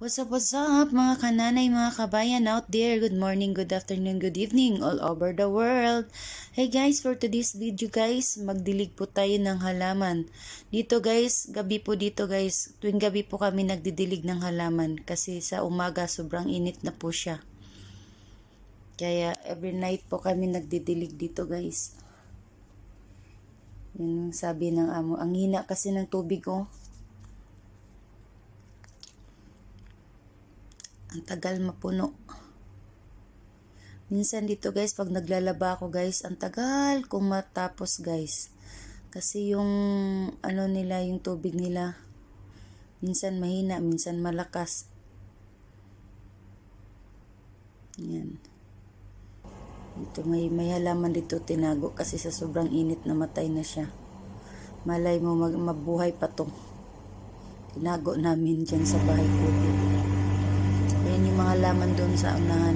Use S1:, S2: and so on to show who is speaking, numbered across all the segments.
S1: What's up mga kananay, mga kabayan out there? Good morning, good afternoon, good evening all over the world. Hey guys, for today's video guys, magdilig po tayo ng halaman. Dito guys, gabi po dito guys, tuwing gabi po kami nagdidilig ng halaman kasi sa umaga sobrang init na po siya. Kaya every night po kami nagdidilig dito guys. Yun ang sabi ng amo, ang hina kasi ng tubig oh. Ang tagal mapuno. Minsan dito guys, pag naglalaba ako guys, ang tagal kung matapos guys. Kasi yung ano nila, yung tubig nila, minsan mahina, minsan malakas. Yan. Dito may halaman dito tinago kasi sa sobrang init namatay na siya. Malay mo mabuhay pa to. Tinago namin dyan sa bahay ko. Ayan yung mga laman doon sa unahan.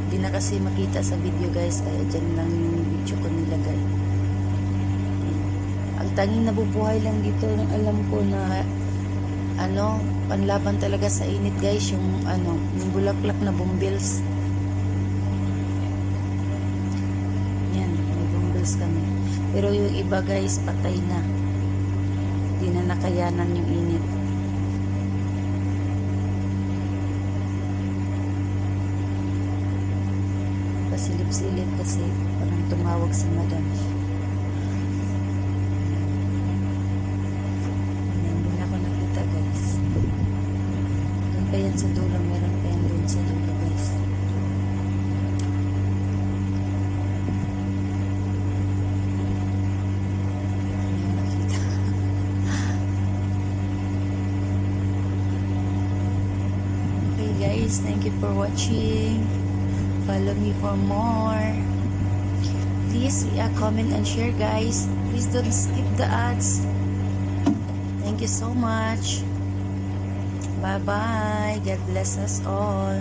S1: Hindi na kasi makita sa video guys, kaya dyan lang yung video ko nilagay. Ang tanging nabubuhay lang dito, yung alam ko na panlaban talaga sa init guys, yung yung bulaklak na bumbills. Yan, may bumbills kami. Pero yung iba guys, patay na. Hindi na nakayanan yung init. Silip-silip kasi parang tumawag si madam. Hindi na ako nakita guys. Doon pa yan sa dulo, meron pa yan doon sa dulo guys. Hindi ko nakita. Okay guys, thank you for watching. Follow me for more. Please comment and share guys. Please don't skip the ads. Thank you so much. Bye bye. God bless us all.